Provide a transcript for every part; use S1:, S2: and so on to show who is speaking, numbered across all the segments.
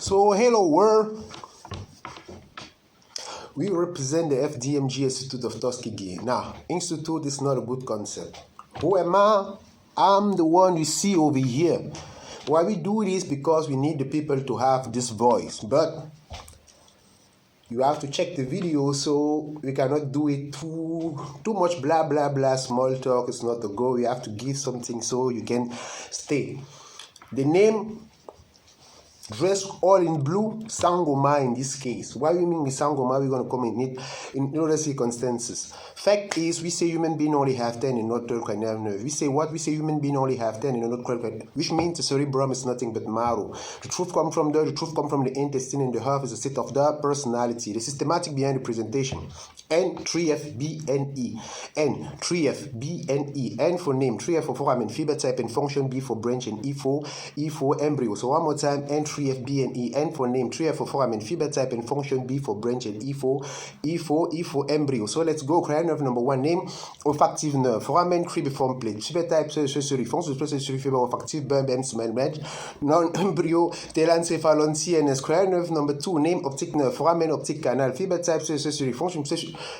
S1: So hello world, we represent the FDMG Institute of Tuskegee. Now, institute is not a good concept. Who am I? I'm the one you see over here. Why we do this? Because we need the people to have this voice. But you have to check the video, so we cannot do it too much blah blah blah small talk. It's not the goal. We have to give something so you can stay. The name dressed all in blue, Sangoma in this case. Why we mean with Sangoma, we're going to come in it in other circumstances. Fact is, we say human being only have 10 and not 12 cranial nerve. We say what? We say human being only have 10 and not 12 cranial, which means the cerebrum is nothing but marrow. The truth comes from there, the truth comes from the intestine, and the heart is a set of the personality. The systematic behind the presentation. N3FBNE. N3FBNE. N for name, 3F for foramen, fiber type and function, B for branch, and E for embryo. So one more time, N3FBNE. N for name, 3F for foramen, fiber type and function, B for branch, and E for embryo. So let's go. Cranial nerve number 1, name olfactive nerve. Foramen, cribriform plate. Fiber type, sensory function, sensory fiber olfactive, burn, and smell branch. Non-embryo, telencephalon, CNS. Cranial nerve number 2, name optic nerve. Foramen, optic canal. Fiber type, sensory function,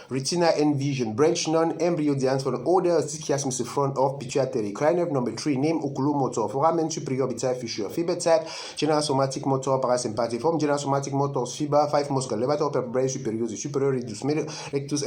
S1: retina and vision. Branch non-embryo stands for an order of chiasm is the front of pituitary. Cranial nerve number 3, name oculomotor. Foramen superior orbital fissure. Fiber type, general somatic motor parasympathetic. Form general somatic motor fiber 5 muscle. Levator vertebrae superior, the superior rectus, middle rectus,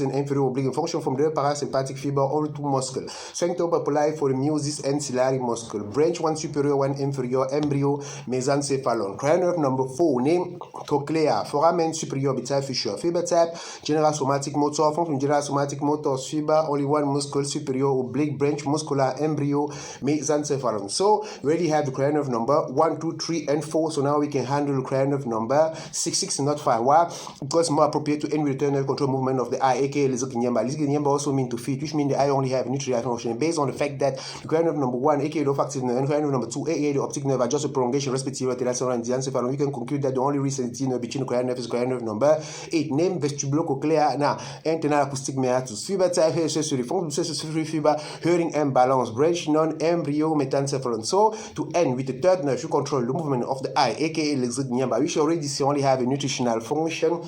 S1: and inferior oblique. Function from the parasympathetic fiber, all 2 muscle. Sphincter papilla for the meiosis and ciliary muscle. Branch 1 superior, 1 inferior, embryo, mesencephalon. Cranial nerve number 4, name cochlea. Foramen superior orbital fissure. Fiber type, general somatic motor. Function general somatic motor fiber, only 1 muscle, superior oblique, branch muscular, embryo, mesencephalon. So we already have the cranial nerve number 1, 2, 3, and 4. So now we can handle the cranial nerve number 6. 6 is not fine. Why? Because more appropriate to end return nerve control movement of the eye, aka Lizokinyamba. Lizokinyamba also mean to feed, which means the eye only have nutrient function. Based on the fact that the cranial nerve number 1, aka the olfactive nerve, and cranial nerve number 2, aka the optic nerve, are just a prolongation respectively and the encephalon, we can conclude that the only recent nerve between the cranial nerve is cranial nerve number 8. Name vestibulocochlear. Now, internal acoustic meatus. Fiber type, sensory function, sensory fiber, hearing and balance. Branch non-embryo, mesencephalon. So to end with the third nerve, you control the movement of the eye, aka Lizokinyamba. We should already see only have a nutritional function.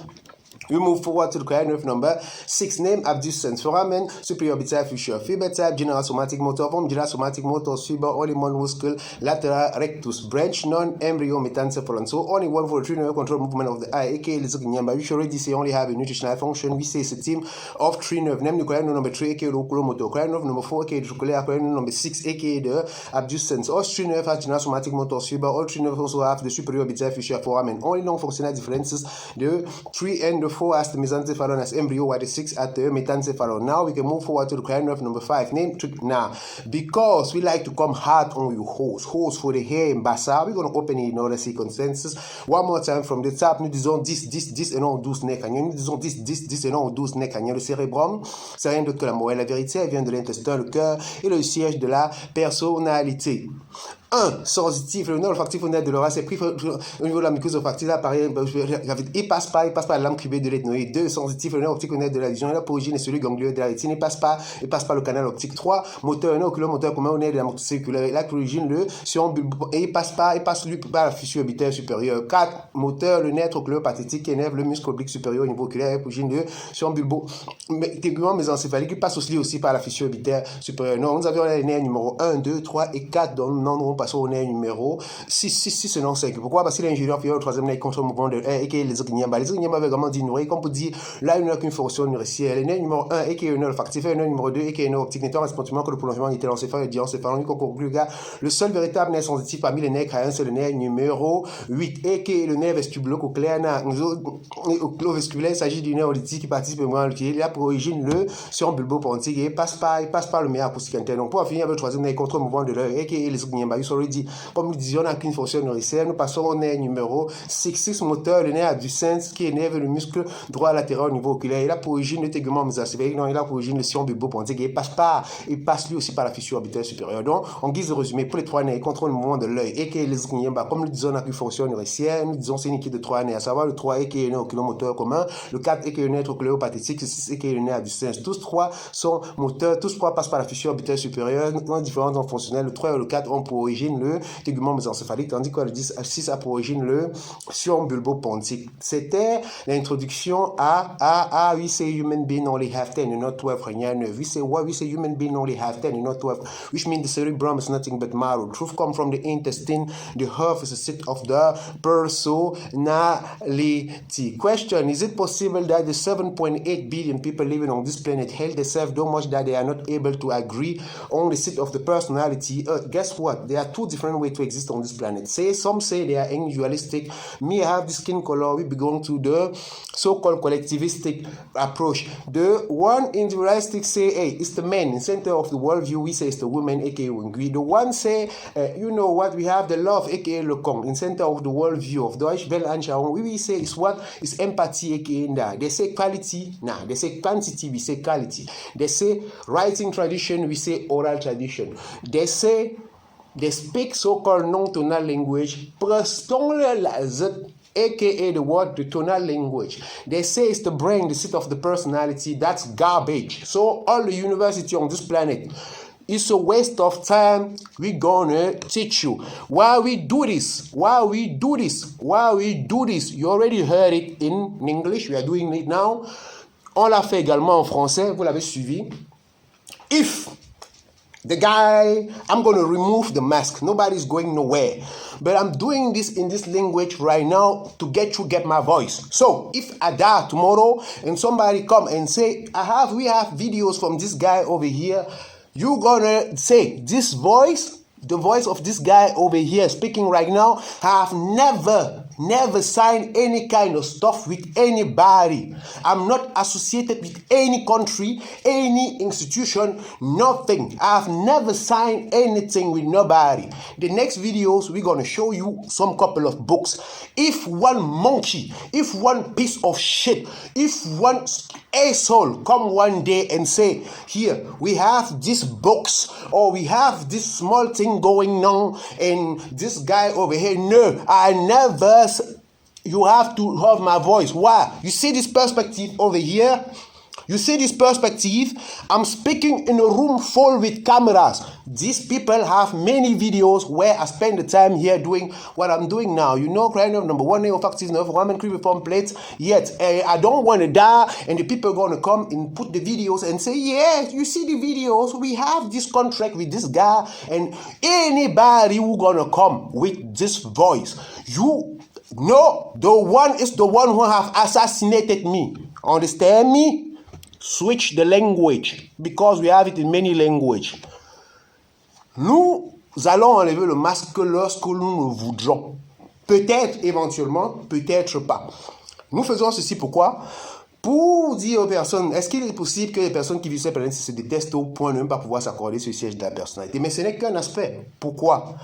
S1: We move forward to the cranial nerve number 6, name abducens. Foramen superior orbital fissure. Fiber type, general somatic motor. Form general somatic motor fiber, only 1 muscle, lateral rectus. Branch non-embryo, mesencephalon. So only 1 for the 3 nerve control movement of the eye, aka Lizokinyamba. We should already say only have a nutritional function. We say it's a team of 3 nerve. Name the cranial number 3, aka the oculomotor. Cranial number 4, aka the trochlear. Cranial number 6, aka the abducens. All 3 nerve have general somatic motor fiber. All 3 nerves also have the superior orbital fissure foramen. Only non-functional differences, the 3 and the 4 as the mesencephalon as embryo, while the 6 at the mesencephalon. Now we can move forward to the cranial nerve number 5, name trick. Now, because we like to come hard on your hose for the hair and bassa, we're going to open it in other circumstances. One more time from the top, nous disons 10 et non 12 nez crâniens. Nous disons 10 et non 12 nez crâniens. Le cérébrum, c'est rien d'autre que la morale. La vérité, elle vient de l'intestin, le cœur et le siège de la personnalité. 1. Sensitif, le nerf olfactif au nerf de l'oreille, c'est pris au niveau de la muqueuse olfactive, là, pareil, il passe pas la lame cubée de l'ethnoïde. 2. Sensitif, le nerf optique au nerf de la vision, l'apogée est celui ganglieux de la rétine, il passe pas le canal optique. 3. Moteur, le nerf oculomoteur commun au nerf de la motricité circulaire, là, l'origine, le sion bulbo, et il passe lui par la fissure orbitaire supérieure. 4. Moteur, le nerf trochléopathétique qui énerve le muscle oblique supérieur au niveau oculaire, l'apogée, le sion bulbo, tégument mésencéphalique, il passe aussi par la fissure orbitaire supérieure. Non, nous avions les nerfs numéro 1, 2, 3 et 4, dans le nom passons au nerf numéro 6 et non 5. Pourquoi? Parce que l'ingénieur fait le troisième nerf contre le mouvement de R et qui est les Zokinyamba. Les Zokinyamba avait vraiment dit nourrir, comme pour dire, là, il n'a qu'une fonction nourricière. Le nerf numéro 1 et qui est le nerf olfactif, le nerf numéro 2 et qui est le nerf optique, n'étant respectivement que le prolongement du télencéphale et du diencéphale. On conclut, le seul véritable nerf sensitif parmi les nerfs crâniens, c'est le nerf numéro 8 et qui est le nerf vestibulocochléaire. Oclovesculaire, il s'agit du nerf auditif qui participe au mouvement il a pour origine le sion bulbo-pontique et il passe par le meilleur acoustique interne. Donc, pour finir avec le troisième nerf contre le mouvement de l'œil et qui est les Zokinyamba. Comme nous disions, on n'a qu'une fonction nourricière. Nous passons au nerf numéro 6 moteur, le nerf abducens qui énerve le muscle droit latéral au niveau oculaire. Il a pour origine le tégument mésencéphalique, non, il a pour origine le sion bulbo-pontique et il passe lui aussi par la fissure orbitaire supérieure. Donc, en guise de résumé, pour les 3 nerfs, il contrôle le mouvement de l'œil et qui est les Zokinyamba. Comme nous disons, on n'a qu'une fonction nourricière. Nous disons, c'est une équipe de 3 nerfs, à savoir le 3 et qui est le nerf oculomoteur commun, le 4 et qui est le nerf trochléopathétique, le 6 et qui est le nerf abducens. Tous 3 sont moteurs, tous 3 passent par la fissure orbitaire supérieure, non différents, non fonctionnels. Le 3 et le 4 ont pour origine origine le tégument mésencéphalique, tandis que le 6 a pour origine le sion bulbopontique. C'était l'introduction à we say human being only have 10 and not 12. We say what? We say human being only have 10 and not 12, which means the cerebrum is nothing but marrow. Truth come from the intestine. The heart is a seat of the personality. Question: is it possible that the 7.8 billion people living on this planet hate themselves so much that they are not able to agree on the seat of the personality? Guess what? There are two different ways to exist on this planet. Some say they are individualistic. Me, I have the skin color. We belong to the so-called collectivistic approach. The one individualistic say, hey, it's the men in center of the worldview. We say it's the women, aka Wingui. The one say, you know what? We have the love, aka Le Kong, in center of the worldview of Deutsch, Bell and Sharon. We say it's what is empathy, aka Nda. They say quality, nah. They say quantity, we say quality. They say writing tradition, we say oral tradition. They say they speak so-called non-tonal language, aka the word, the tonal language. They say it's the brain, the seat of the personality. That's garbage. So all the university on this planet, it's a waste of time. We're gonna teach you why we do this. You already heard it in English. We are doing it now. On l'a fait également en français. Vous l'avez suivi. If the guy, I'm going to remove the mask. Nobody's going nowhere. But I'm doing this in this language right now to get my voice. So if I die tomorrow and somebody come and say, we have videos from this guy over here, you're going to say, this voice, the voice of this guy over here speaking right now, have never signed any kind of stuff with anybody. I'm not associated with any country, any institution, nothing. I've never signed anything with nobody. The next videos, we're going to show you some couple of books. If one monkey, if one piece of shit, if one asshole come one day and say, here, we have these books, or we have this small thing going on, and this guy over here, no, I never. You have to have my voice. Why? You see this perspective over here? You see this perspective? I'm speaking in a room full with cameras. These people have many videos where I spend the time here doing what I'm doing now. You know, Cranial, number 1 name of factors, woman reform plates. Yet, I don't want to die, and the people are going to come and put the videos and say, yeah, you see the videos, we have this contract with this guy, and anybody who going to come with this voice, no, the one is the one who have assassinated me. Understand me? Switch the language, because we have it in many languages. Nous allons enlever le masque lorsque nous le voudrons. Peut-être, éventuellement, peut-être pas. Nous faisons ceci pourquoi? Pour dire aux personnes, est-ce qu'il est possible que les personnes qui vivent cette planète se détestent au point de ne pas pouvoir s'accorder ce siège de la personnalité? Mais ce n'est qu'un aspect. Pourquoi?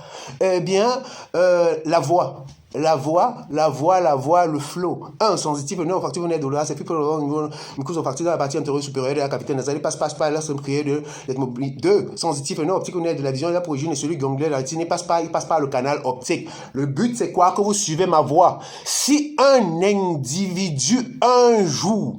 S1: Eh bien, la voix, le flow. 1. Sensitif, non, facture, on est dollar, c'est plus pour le niveau, une facture dans la partie antérieure supérieure de la capitale nasale, passe par là, c'est prière d'être mobile. 2. Sensitif, non, optique, on est de la vision, la origine et celui ganglier, la rétine, il passe par le canal optique. Le but, c'est quoi? Que vous suivez ma voix. Si un individu, un jour,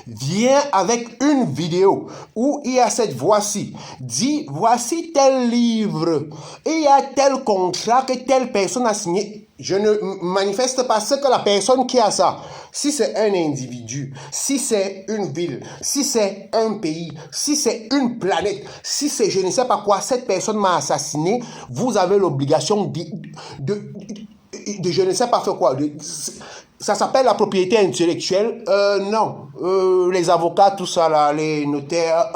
S1: vient avec une vidéo où il y a cette voix-ci, dit voici tel livre et il y a tel contrat que telle personne a signé, je ne manifeste pas ce que la personne qui a ça. Si c'est un individu, si c'est une ville, si c'est un pays, si c'est une planète, si c'est je ne sais pas quoi, cette personne m'a assassiné, vous avez l'obligation de je ne sais pas faire quoi. Ça s'appelle la propriété intellectuelle. Non. Les avocats, tout ça là, les notaires.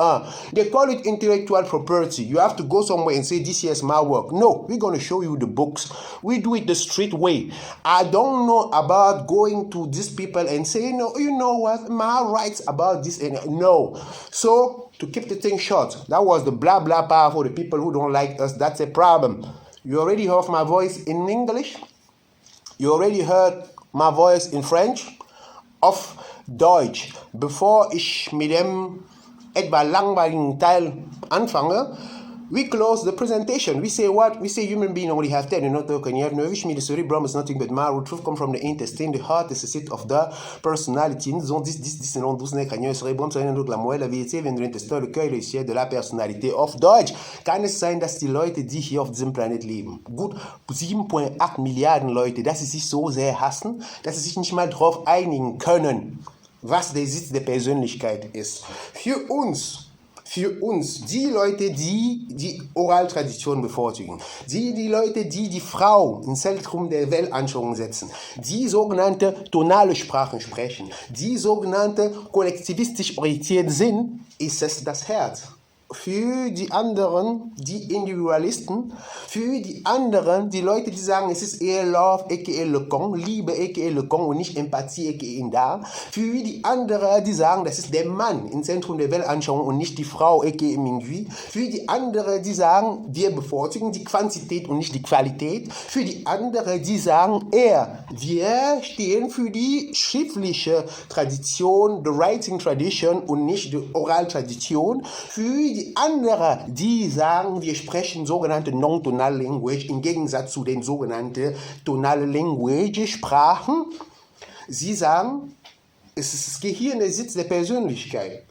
S1: They call it intellectual property. You have to go somewhere and say, this is my work. No, we're going to show you the books. We do it the street way. I don't know about going to these people and say, you know what, my rights about this. And no. So, to keep the thing short, that was the blah blah power for the people who don't like us. That's a problem. You already heard my voice in English. You already heard my voice in French, of Deutsch. Bevor ich mit dem etwa langweiligen Teil anfange, We close the presentation. We say what? We say human being only have 10 and not talking. You have nervous me. The cerebrum is nothing but marrow. Truth come from the intestine. The heart is the seat of the personality. Nous avons 10 selon 12 nez crânien. Le cerebrum, ça vient de la moelle. La vérité vient de l'intestin. Le cœur, le siège de la personnalité. Auf Deutsch kann es sein, dass die Leute, die hier auf diesem Planet leben, gut 7,8 Milliarden Leute, dass sie sich so sehr hassen, dass sie sich nicht mal drauf einigen können, was der Sitz der Persönlichkeit ist. Für uns, die Leute, die die Oraltradition bevorzugen, die Leute, die die Frau ins Zentrum der Weltanschauung setzen, die sogenannte tonale Sprachen sprechen, die sogenannte kollektivistisch orientiert sind, ist es das Herz. Für die anderen, die Individualisten, für die anderen, die Leute, die sagen, es ist eher Love, aka Le Con, Liebe, aka Le Con und nicht Empathie, aka Indar. Für die anderen, die sagen, das ist der Mann im Zentrum der Weltanschauung und nicht die Frau, aka Mingui. Für die anderen, die sagen, wir bevorzugen die Quantität und nicht die Qualität. Für die anderen, die sagen, wir stehen für die schriftliche Tradition, the writing tradition und nicht die Oraltradition. Für die anderen, die sagen, wir sprechen sogenannte non-tonal language im Gegensatz zu den sogenannten tonale language Sprachen. Sie sagen, es ist das Gehirn der Sitz der Persönlichkeit.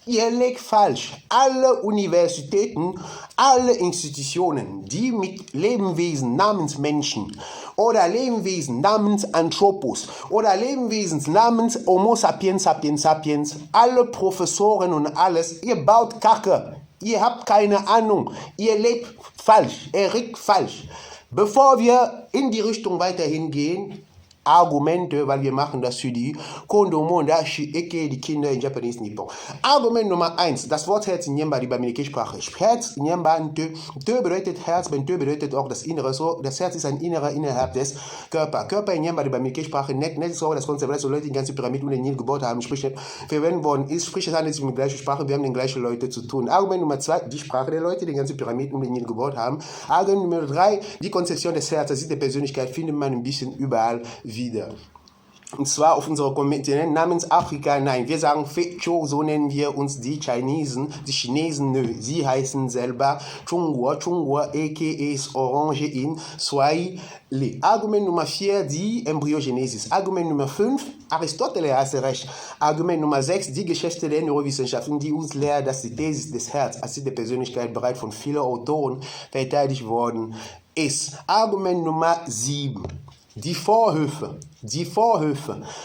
S1: Ihr legt falsch. Alle Universitäten, alle Institutionen, die mit Lebewesen namens Menschen oder Lebewesen namens Anthropos oder Lebewesen namens Homo sapiens sapiens sapiens, alle Professoren und alles, ihr baut Kacke. Ihr habt keine Ahnung. Ihr lebt falsch. Ihr regt falsch. Bevor wir in die Richtung weiterhin gehen, Argumente, weil wir machen das für die Kondomondashi, die Kinder in Japanese Nippon. Argument Nummer 1, das Wort Herz in Nyamba, die Baminikei-Sprache. Herz in Nyamba, Tö bedeutet Herz, Tö bedeutet auch das Innere. So, das Herz ist ein Innerer innerhalb des Körpers. Körper in Nyamba, die Baminikei-Sprache, nicht so, das Konzept, so Leute die ganze Pyramide und den Nil gebaut haben, sprich nicht verwendet worden ist, sprich es handelt sich mit gleicher Sprache, wir haben den gleichen Leute zu tun. Argument Nummer 2, die Sprache der Leute, die die ganze Pyramide und den Nil gebaut haben. Argument Nummer 3, die Konzeption des Herzens, der Persönlichkeit findet man ein bisschen überall wieder. Und zwar auf unserem Kontinent namens Afrika, nein, wir sagen Fecho, so nennen wir uns die Chinesen, nö, sie heißen selber Chungwa, aka Orange in Swahili. Argument Nummer 4, die Embryogenesis. Argument Nummer 5, Aristoteles hatte recht. Argument Nummer 6, die Geschichte der Neurowissenschaften, die uns lehrt, dass die Thesis des Herzens, als der Persönlichkeit bereits von vielen Autoren verteidigt worden ist. Argument Nummer 7. Die Vorhöfe.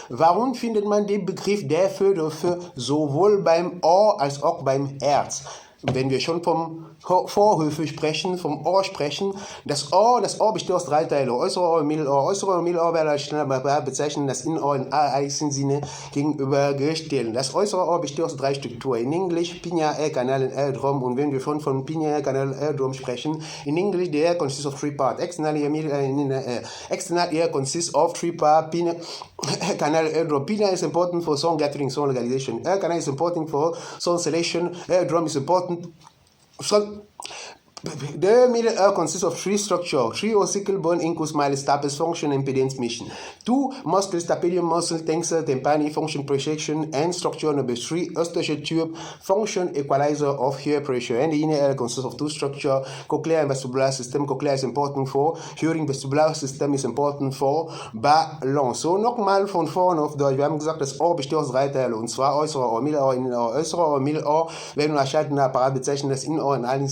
S1: Warum findet man den Begriff der Vorhöfe sowohl beim Ohr als auch beim Herz? Wenn wir schon vom Vorhöfe sprechen, vom Ohr sprechen, das Ohr besteht aus 3 Teilen, äußere Ohr, Mittelohr. Äußere und Mittelohr werden schnell bezeichnen, das Innenohr in einzelnen Sinne gegenübergestellt. Das äußere Ohr besteht aus 3 Strukturen. In Englisch, Pineal, Canal und Eardrum. Und wenn wir schon von Pineal, Canal und Eardrum sprechen, in English, the ear consists of 3 parts. External ear consists of 3 parts. Pineal, Canal, Eardrum. Pineal is important for song gathering, song localization. Ear canal is important for song selection. Eardrum is important. So, the middle ear consists of 3 structures: 3 ossicle bone, incus, miles, stapes, function, impedance, mission. 2 muscles, tapetum muscle, tensor, tympani, function, projection, and structure number 3, eustachian tube, function, equalizer of ear pressure. And the inner ear consists of 2 structures: cochlear and vestibular system. Cochlear is important for hearing, vestibular system is important for balance. So, nochmal von vorne auf Deutsch. Wir haben gesagt, das Ohr besteht aus 3 Teilen, und zwar äußere Ohr, Mittelohr, Innenohr. Äußere Ohr, Mittelohr werden wir erschaltenden Apparat bezeichnen, das Innenohr in allen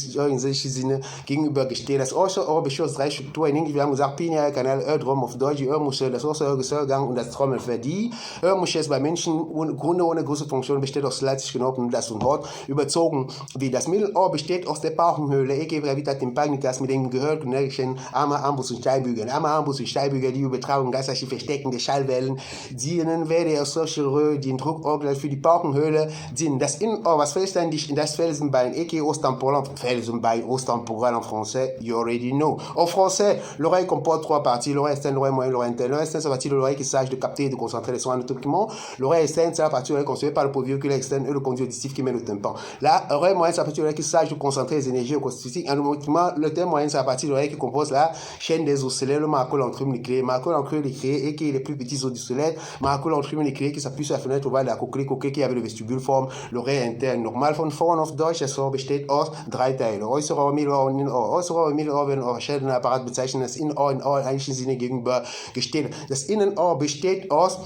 S1: Sinne gegenübergestellt. Das äußere Ohr besteht aus 3 Strukturen. In Englisch, wir haben gesagt, Pineal, Canal, Eardrum, auf Deutsch die Hörmuschel, das äußere Gehörgang und das Trommelfell. Die Hörmuschel ist bei Menschen ohne große Funktion, besteht aus letztlich Knochen, das und Haut überzogen wie das Mittelohr besteht aus der Bauchenhöhle, aka Gravita tympanicus, mit den Gehörknöchelchen, Arme, Armbus und Steigbügel. Arme, Armbus und Steigbügel, die Übertragung geistliche Verstecken der Schallwellen dienen, werde aus solcher Röhre, die Druckorgel für die Bauchenhöhle dienen. Das Innenohr, was vollständig in das Felsenbein, aka Ostemporal, Felsenbein, Ostemporal en français, you already know. En français, l'oreille comporte 3 parties: l'oreille externe, l'oreille moyenne, l'oreille interne. L'oreille externe, c'est la partie de l'oreille qui s'agit de capter et de concentrer les sons anatomiquement. L'oreille externe, c'est la partie de l'oreille constituée par le pôle oculaire externe et le conduit auditif qui mène au tympan. L'oreille moyenne, c'est la partie de l'oreille qui s'agit de concentrer les énergies constitutives anatomiquement. Le terme moyen, c'est la partie de l'oreille qui compose la chaîne des ocellaires, le marcole entrume nucléaire. Marcole entrume nucléaire et qui est les plus petits os du squelette. Marcole entrume nucléaire qui s'appuie sur la fenêtre ovale de la coquille qui avec le vestibule forme l'oreille interne. Normal von vorn auf Deutsch, das Ohr besteht aus 3 Teilen. Äußere Ohr, Mittelohr und Innenohr. Äußere und Mittelohr werden auch Schädelapparat bezeichnet. Das Innenohr in eigentlichen Sinne gegenüber gesteht. Das Innenohr besteht aus,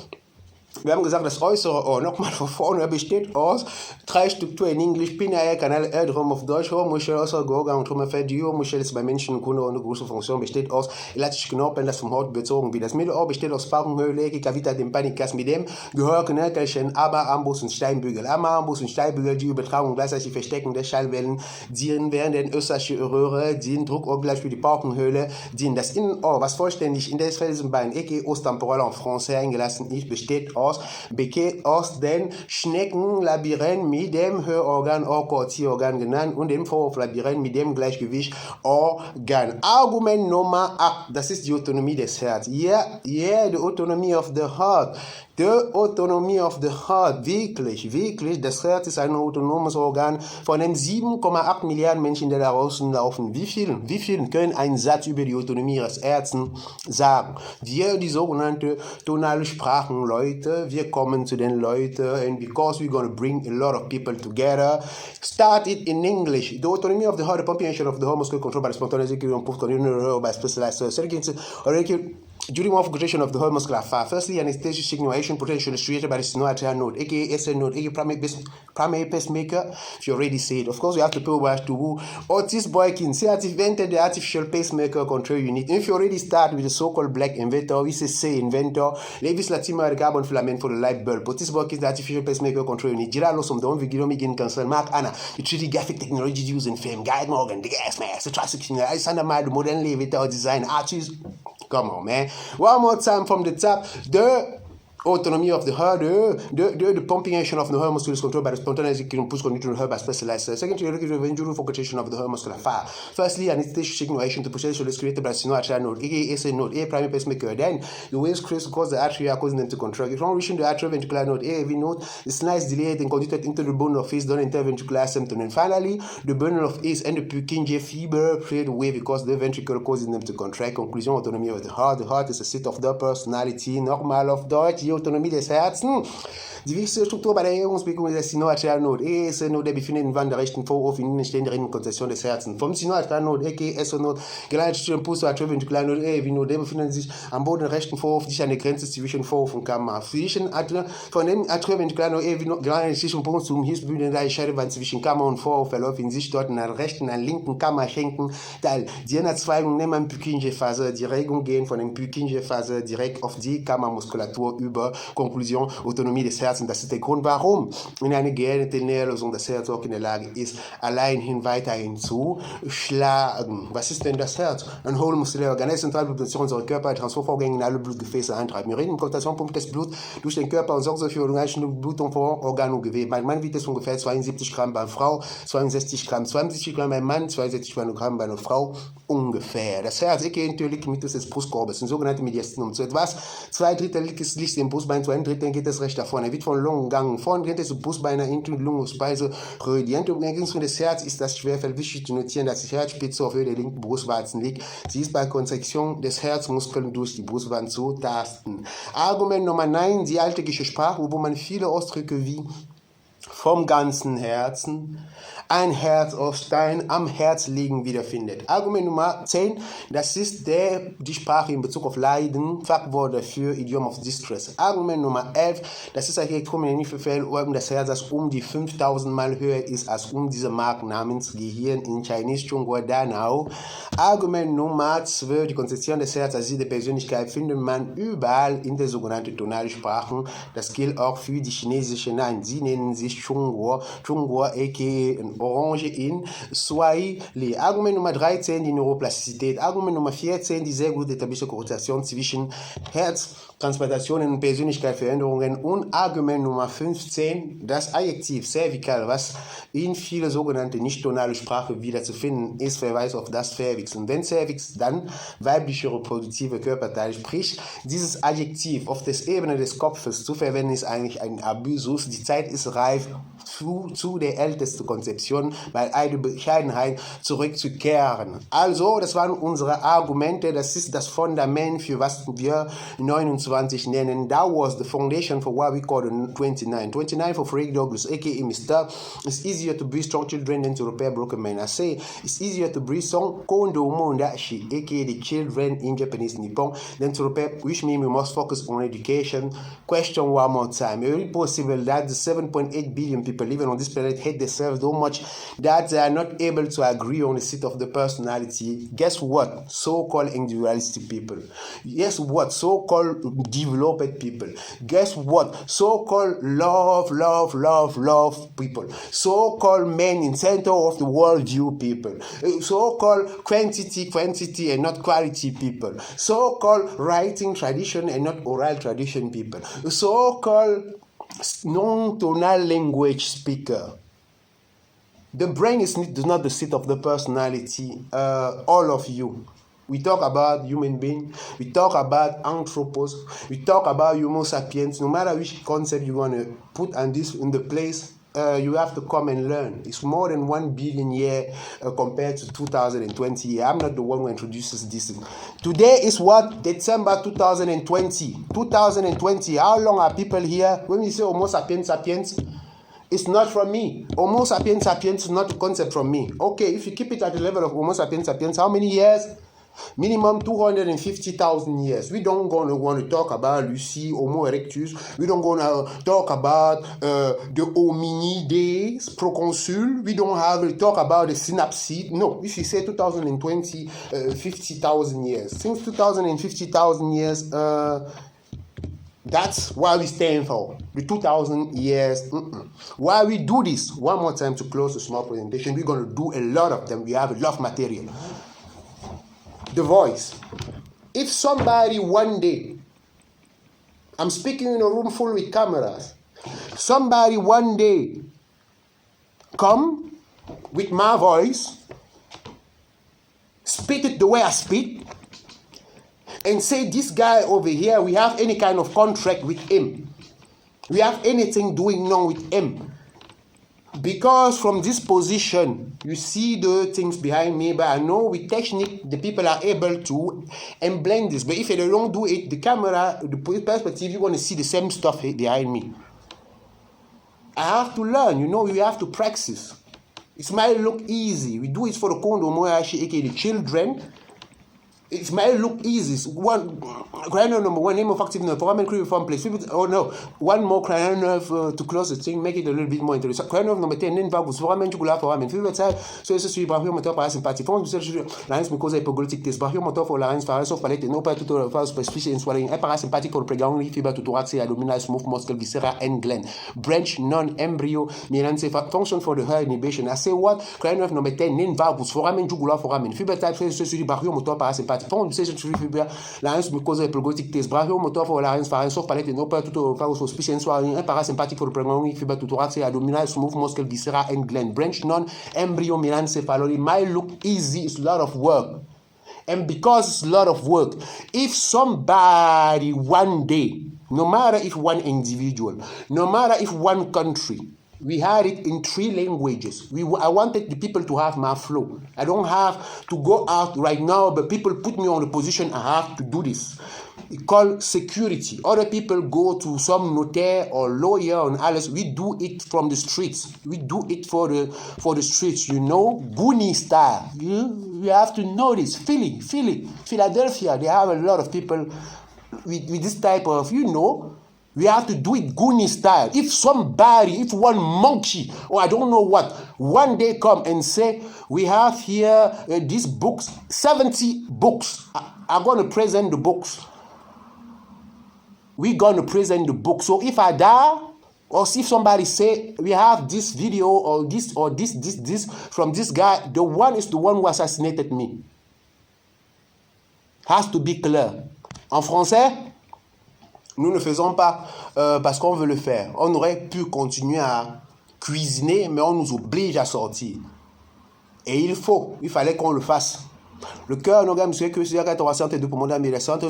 S1: wir haben gesagt, das äußere Ohr, nochmal von vorne, besteht aus 3 Strukturen in Englisch, Cranial, Canal, Erdrum auf Deutsch, Hörmuschel, äußere Organ und Trümmerfell. Die Hörmuschel ist bei Menschen und Kunden ohne große Funktion, besteht aus elastischen Knorpeln, das vom Haut bezogen wird. Das Mittelohr besteht aus Spannhöhle, Cavita, dem Panikas, mit dem Gehör, Knöchelchen, aber Armbrust und Steinbügel. Armbrust und Steinbügel, die Übertragung gleichzeitig Verstecken der Schallwellen, dienen während der österreichischen Röhre, dienen Druckobgleich für die Paukenhöhle, dienen das Innenohr, was vollständig in der Felsenbein, ostemporal en français eingelassen ist, besteht aus den Schneckenlabyrinth mit dem Hörorgan, Ohrkortierorgan genannt, und dem Vorhoflabyrinth mit dem Gleichgewichtorgan. Argument Nummer 8, das ist die Autonomie des Herzens. The autonomy of the heart. The autonomy of the heart, wirklich, das Herz ist ein autonomes Organ von den 7,8 Milliarden Menschen, die da draußen laufen. Wie vielen können einen Satz über die Autonomie ihres Herzens sagen? Wir, die sogenannte tonale Sprachenleute, wir kommen zu den Leuten, and because we're going to bring a lot of people together, start it in English. The autonomy of the heart, the pumping action of the heart must be controlled by the spontaneous execution of continuous by specialized during one occupation of the whole muscular fat. Firstly, anesthesia signalization potential is created by the sinoatrial node, aka SN node, aka primary pacemaker. If you already said, of course, we have to pay back to Otis Boykin. See, I've invented the artificial pacemaker control unit. If you already start with the so-called black inventor, we say inventor, Levis Latimer, the carbon filament for the light bulb. Otis Boykin, the artificial pacemaker control unit. Giralo, some don't begin to cancel. Mark Anna, the 3D graphic technology used in film. Guide Morgan, the gas mask, the traffic signal, Alexander Mile, the modern elevator design, artists. Come on, man. One more time from the top. The autonomy of the heart, the pumping action of the heart muscle is controlled by the spontaneous execution push control heart by specialized. Secondly, the eventual focusation of the heart muscular fire. Firstly, anesthesia signalization to potential is created by the sinoatrial node, aka SN node, a primary pacemaker. Then the waves cause the atria, causing them to contract. If not reaching the atrioventricular node, AV node, the slice delayed and conducted into the bone of his done interventricular symptom. And finally, the bundle of his and the Purkinje fiber create a wave because the ventricle causing them to contract. Conclusion, autonomy of the heart. The heart is a seat of the personality, normal of Deutsch. Die Autonomie des Herzens. Die wichtigste Struktur bei der Erhebungsbewegung ist der Sinoatrial Node. SN-Node, der befindet im Wand der rechten Vorhof in innenstehenden Konzession des Herzens. Vom Sinoatrial Node, SN-Node, geleitet zu dem Puls atrioventricular Node, AV-Node, der befindet sich am Boden der rechten Vorhof, dicht an der Grenze zwischen Vorhof und Kammer. Von dem atrioventricular Node, AV-Node, geleitet zwischen Punkt zum Hilfsbühne, der Scheidewand zwischen Kammer und Vorhof verläuft in sich dort in der rechten, in der linken Kammerschenkenteil. Die Enderzweigung nehmen an Purkinje-Phase. Die Regungen gehen von der Purkinje-Phase direkt auf die Kammermuskulatur über. Konklusion, Autonomie des Herzens. Das ist der Grund, warum in einer geeigneten Nährlösung das Herz auch in der Lage ist, alleinhin weiterhin zu schlagen. Was ist denn das Herz? Ein hohlmuskulärer Organ, Zentralblutation unserer Körper, Transfervorgänge in alle Blutgefäße eintreiben. Wir reden, Konzentration pumpt das Blut durch den Körper und sorgt für organische Blutung von Organ und Gewebe. Beim Mann wiegt es ungefähr 72 Gramm, bei einer Frau 62 Gramm, 20 Gramm beim Mann, 62 Gramm bei einer Frau ungefähr. Das Herz, natürlich mittels des Brustkorbes, ein sogenanntes Mediastinum. Zu etwas 2/3 liegt im Brustbein, 2/3 geht es recht davon. Er wird von Lungen gegangen. Vorne geht es zu Brustbeine, hinten Lungen, Speiseröhre. Die Endorganisation des Herzens ist das Schwerfeld. Wichtig zu notieren, dass die Herzspitze auf Höhe der linken Brustwarzen liegt. Sie ist bei Kontraktion des Herzmuskels durch die Brustwarzen zu tasten. Argument Nummer 9, die alltägliche Sprache, wo man viele Ausdrücke wie vom ganzen Herzen, ein Herz aus Stein am Herz liegen wiederfindet. Argument Nummer 10, das ist die Sprache in Bezug auf Leiden, Fachwort dafür, Idiom of Distress. Argument Nummer 11, das ist ein Elektromagnetfeldfeld, um das Herz, das um die 5000 Mal höher ist als diese Mark namens Gehirn in Chinese Chungwa Danao. Argument Nummer 12, die Konzeption des Herzens als der Persönlichkeit findet man überall in den sogenannten tonalen Sprachen. Das gilt auch für die chinesischen Namen. Sie nennen sich Chungwa aka Orange in Swahili. Argument Nummer 13, die Neuroplastizität. Argument Nummer 14, die sehr gut etablierte Korrelation zwischen Herztransplantationen und Persönlichkeitsveränderungen. Und Argument Nummer 15, das Adjektiv cervical, was in viele sogenannte nicht-tonale Sprache wiederzufinden ist, verweist auf das Cervix. Und wenn Cervix dann weibliche reproduktive Körperteil, sprich dieses Adjektiv auf der Ebene des Kopfes zu verwenden, ist eigentlich ein Abusus. Die Zeit ist reif zu der ältesten Konzeption Zivilisation bei all der Bescheidenheit zurückzukehren. Also, das waren unsere Argumente, das ist das Fundament für was wir 29 nennen. That was the foundation for what we call the 29. 29 for Frederick Douglass, aka Mr. It's easier to breed strong children than to repair broken men. I say it's easier to breed strong kondo mondashi, aka the children in Japanese Nippon, than to repair, which means we must focus on education. Question one more time. Is it possible that the 7.8 billion people living on this planet hate themselves so much that they are not able to agree on the seat of the personality? Guess what? So-called individualistic people. Guess what? So-called developed people. Guess what? So-called love people. So-called men in center of the world view people. So-called quantity and not quality people. So-called writing tradition and not oral tradition people. So-called non-tonal language speaker. The brain is not the seat of the personality. All of you. We talk about human being, we talk about anthropos, we talk about Homo sapiens. No matter which concept you want to put on this in the place, you have to come and learn. It's more than 1 billion year compared to 2020 year. I'm not the one who introduces this. Today is what? December 2020. 2020. How long are people here? When we say Homo sapiens, it's not from me. Homo sapiens is not a concept from me. Okay, if you keep it at the level of Homo sapiens, how many years? Minimum 250,000 years. We don't gonna want to talk about Lucy, Homo erectus. We don't gonna talk about the hominids, proconsul. We don't have to talk about the synapsid. No, if you say 2020, 50,000 years. Since 250,000 years, that's why we stand for. The 2,000 years. Why we do this? One more time to close the small presentation. We're gonna do a lot of them. We have a lot of material. The voice. If somebody one day, I'm speaking in a room full with cameras, somebody one day come with my voice, speak it the way I speak, and say this guy over here, we have any kind of contract with him. We have anything doing wrong with him. Because from this position, you see the things behind me, but I know with technique, the people are able to blend this. But if they don't do it, the camera, the perspective, you're going to see the same stuff behind me. I have to learn, we have to practice. It might look easy. We do it for the Kondo Moyashi, aka the children. It might look easy. Cranial number one, name of active nerve, foramen cranial from place. One more cranial nerve to close the thing, make it a little bit more interesting. Cranial number 10, name vagus, foramen jugular, foramen. Fibula side, so it's a brachiomotor parasympathetic. Form of larynx mucosa hypoglotic test. Brachiomotor for larynx, pharynx of palate, no part to the specific in swallowing. Parasympathetic for preganglic fiber to thorax, abdominal, smooth muscle, viscera, and gland. Branch, non-embryo, melanencephalus. Function for the hair inhibition. I say what? Cranial nerve number 10, name vagus, foramen jugular, foramen. Fiber type, so it's a brachiomotor parasympathetic. Form of larynx mucosa hypoglotic test. Brachiomotor for larynx, pharynx of palate, no part to the specific in swallowing. Parasympathetic for preganglic fiber to thorax, abdominal, smooth muscle, viscera, and gland. Branch, non-embryo, melanencephalus. It might look easy, it's a lot of work. And because it's a lot of work, if somebody one day, no matter if one individual, no matter if one country, we had it in 3 languages. I wanted the people to have my flow. I don't have to go out right now, but people put me on the position I have to do this. It's called security. Other people go to some notaire or lawyer and others. We do it from the streets. We do it for the streets, Goonie style. You have to know this. Philly, Philadelphia, they have a lot of people with this type of, we have to do it Goonie style. If one monkey, or I don't know what, one day come and say, we have here these books, 70 books. I'm going to present the books. We're going to present the book. So if I die, or if somebody say, we have this video, or this from this guy, the one is the one who assassinated me. Has to be clear. En français, nous ne faisons pas parce qu'on veut le faire. On aurait pu continuer à cuisiner, mais on nous oblige à sortir. Et il fallait qu'on le fasse. Le cœur, un organe musculaire que c'est 82 pour mon âme et les centres.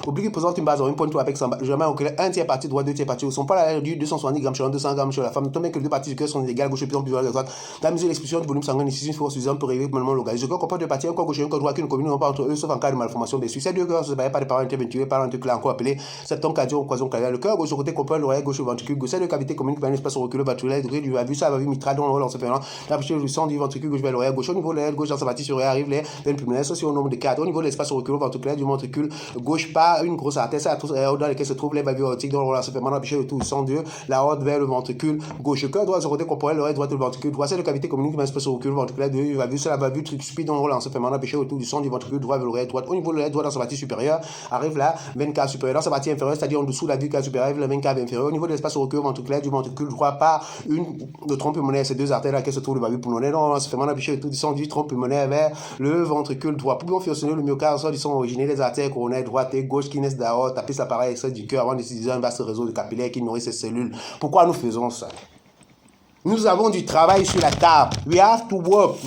S1: Oublie qu'il présente une base en 1.3 avec jamais un tiers partie droite, deux tiers partie. Ils sont pas là du 270 grammes chez l'homme, 200 grammes chez la femme. Tant que les deux parties du cœur sont égales, gauche et plus à droite. Dans la mesure de l'expulsion du volume sanguin ici, une force suffisante pour révéler le localisé. Le corps comporte deux parties, un corps gauche et un corps droit qui ne communiquent pas entre eux, sauf en cas de malformation. Bien sûr, ces deux cœurs se séparent par des parois interventuelles, par un truc là encore appelé septum cardio ou croison cardiaque. Le cœur gauche côté comporte l'oreille gauche au ventricule gauche. Ces deux cavités communiquent par un espace auriculaire ventriculaire. Du a vu ça, a vu mitral dans le rôle en se faisant. La puissance du sang du ventricule gauche vers l'oreille gauche. Au niveau de l'oreille gauche, dans sa partie sur arrive les veines pulmonaires, ceci au nombre de 4. Au niveau de l'espace auriculaire du ventricule gauche, pas une grosse artère, dans laquelle se trouvent les valvules aortiques dans le rôle en se faisant. Autour du sang de la horte vers le ventricule gauche. Le cœur droit, côté corporel, l'oreille droite, le ventricule droit. C'est le cavité communique par l'espace auriculaire ventriculaire de la vue, c'est la valvule tricuspide dans le rôle en se faisant. Autour du sang du ventricule droit vers l'oreille droite. Au niveau de l'oreille droite, dans sa partie supérieure, arrive la veine cave supérieure. Dans sa partie inférieure, c'est-à-dire en dessous de la vue cave supérieure, la veine cave inférieure. Au niveau de l'espace auriculaire ventriculaire du ventricule droit, pas une de trompe pulmonaire, ces deux artères là qui se trouvent le valvule pulmonaire. On se fait autour du sang du trompe pulmonaire vers le ventricule droit. Pour bien fonctionner le myocarde, soit du sang originaire des artères coronaires droite et gauche qui naissent d'aorte, taper l'appareil extrait du cœur avant d'utiliser un vaste réseau de capillaires qui nourrit ces cellules. Pourquoi nous faisons ça? Nous avons du travail sur la table. We have to work.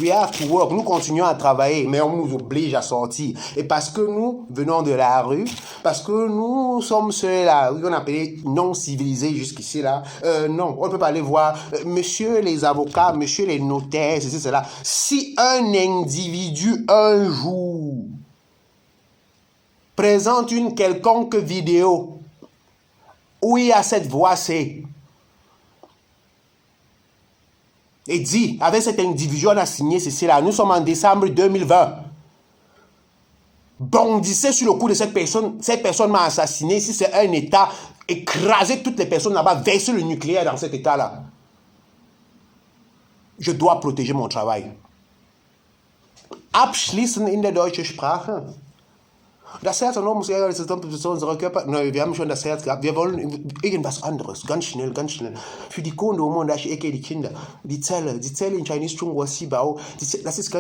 S1: Nous continuons à travailler, mais on nous oblige à sortir. Et parce que nous venons de la rue, parce que nous sommes ceux-là, qu'on appelait non civilisés jusqu'ici là, non, on ne peut pas aller voir monsieur les avocats, monsieur les notaires, ceci, cela. Si un individu, un jour, présente une quelconque vidéo où il y a cette voix, c'est et dit, avec cet individu, on a signé ceci là. Nous sommes en décembre 2020. Bondissez sur le cou de cette personne m'a assassiné. Si c'est un État, écrasez toutes les personnes là-bas, versez le nucléaire dans cet État-là. Je dois protéger mon travail. Abschließen in der deutschen Sprache. Das Herz und muss ja, das ist unser Körper. Nein, wir haben schon das Herz gehabt. Wir wollen irgendwas anderes. Ganz schnell, ganz schnell. Für die Kunde, die Kinder. Die Zelle in Chinese Chungwa Sibao. Das ist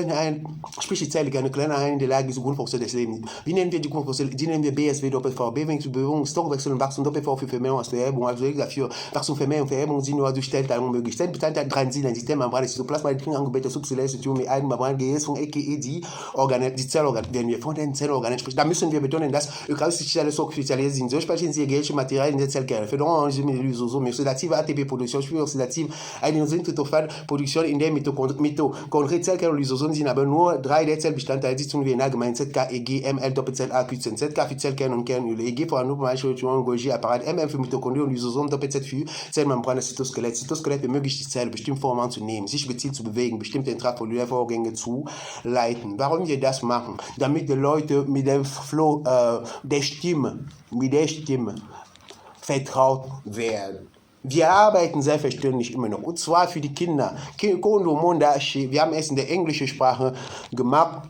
S1: sprich die Zelle, eine kleine Einheit der Lage, die Grundfunktion des Lebens. Wie nennen wir die Grundfunktion? Die nennen wir BSW, Doppel-V. Bewegung, Stoffwechsel und Wachstum, Doppel-V für Vermehrung aus Vererbung. Also dafür Wachstum, Vermehrung, Vererbung sind nur durch Stellteilung möglich. Bestandteil dran sind ein System, Membran, Cytoplasma, die Klingenangebete, Subzellelle, System, mit einem Membran, Geäsung, a.k.a. die Organe, die Zellorgane. Wenn wir von den Zellorganen sprechen, da müssen wir betonen, dass eucharistische Zellen so spezialisiert sind. So sprechen sie chemische Materialien in der Zellkerne. Für die Lysosome, oxidative ATP-Produktion, oxidative Adenosintriptophan-Produktion in der Mitochondrie-Zellkerne und Lysosomen sind aber nur 3 der Zellbestandteile, die tun wir in allgemein ZK, EG, ML, Doppelzell-A, Q10, ZK für Zellkerne und Kernöle, EG für Golgi-Apparat, MM für Mitochondrien und Lysosomen, Doppel-Z für Zellmembran, das Zytoskelett. Zytoskelett ermöglicht die Zelle, bestimmte Formen anzunehmen, sich gezielt zu bewegen, bestimmte intrazelluläre Vorgänge zu leiten. Warum wir das machen? Damit die Leute mit dem Flow der Stimme vertraut werden. Wir arbeiten selbstverständlich immer noch. Und zwar für die Kinder. Wir haben es in der englischen Sprache gemacht.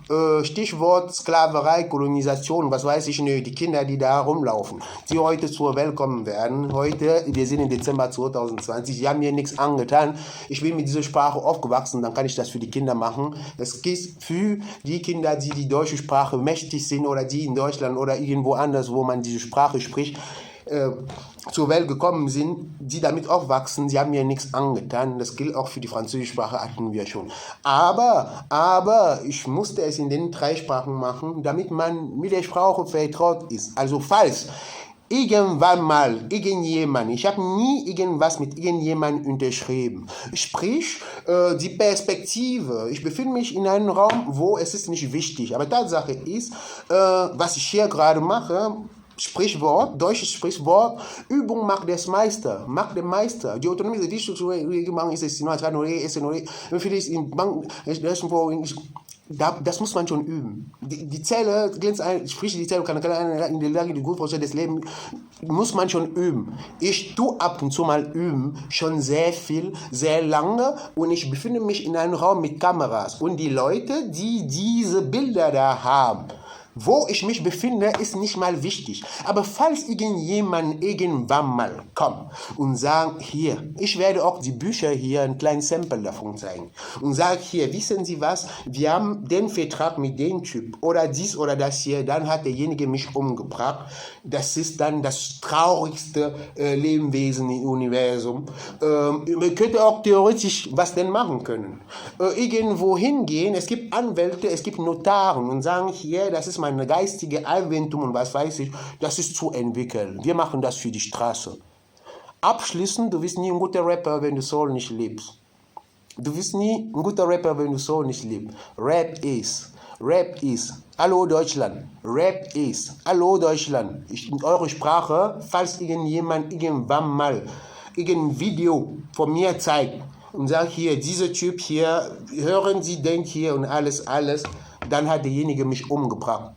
S1: Stichwort Sklaverei, Kolonisation, was weiß ich nicht. Die Kinder, die da rumlaufen, die heute zur Welt kommen werden. Heute, wir sind im Dezember 2020, die haben mir nichts angetan. Ich bin mit dieser Sprache aufgewachsen, dann kann ich das für die Kinder machen. Das geht für die Kinder, die die deutsche Sprache mächtig sind oder die in Deutschland oder irgendwo anders, wo man diese Sprache spricht, zur Welt gekommen sind, die damit aufwachsen, sie haben mir nichts angetan. Das gilt auch für die französische Sprache, hatten wir schon. Aber ich musste es in den 3 Sprachen machen, damit man mit der Sprache vertraut ist. Also falls irgendwann mal irgendjemand, ich habe nie irgendwas mit irgendjemandem unterschrieben. Sprich, die Perspektive, ich befinde mich in einem Raum, wo es ist nicht wichtig. Aber Tatsache ist, was ich hier gerade mache, Sprichwort, deutsches Sprichwort, Übung macht den Meister, macht den Meister. Die Autonomie ist wichtig, das muss man schon üben. Die Zelle, sprich die Zelle, kann in der Lage, die Grundfunktion des Lebens, muss man schon üben. Ich tue ab und zu mal üben, schon sehr viel, sehr lange, und ich befinde mich in einem Raum mit Kameras. Und die Leute, die diese Bilder da haben, Wo ich mich befinde, ist nicht mal wichtig. Aber falls irgendjemand irgendwann mal kommt und sagt, hier, ich werde auch die Bücher hier ein kleines Sample davon zeigen und sagt, hier, wissen Sie was, wir haben den Vertrag mit dem Typ oder dies oder das hier, dann hat derjenige mich umgebracht. Das ist dann das traurigste Lebewesen im Universum. Man könnte auch theoretisch was denn machen können. Irgendwo hingehen, es gibt Anwälte, es gibt Notaren und sagen, hier, das ist meine geistige Eigentum und was weiß ich, das ist zu entwickeln. Wir machen das für die Straße. Abschließend, du bist nie ein guter Rapper, wenn du Soul nicht liebst. Du bist nie ein guter Rapper, wenn du Soul nicht liebst. Rap ist. Hallo Deutschland. Rap ist. Hallo Deutschland. In eurer Sprache, falls irgendjemand irgendwann mal irgendein Video von mir zeigt und sagt, hier, dieser Typ hier, hören Sie den hier und alles, dann hat derjenige mich umgebracht.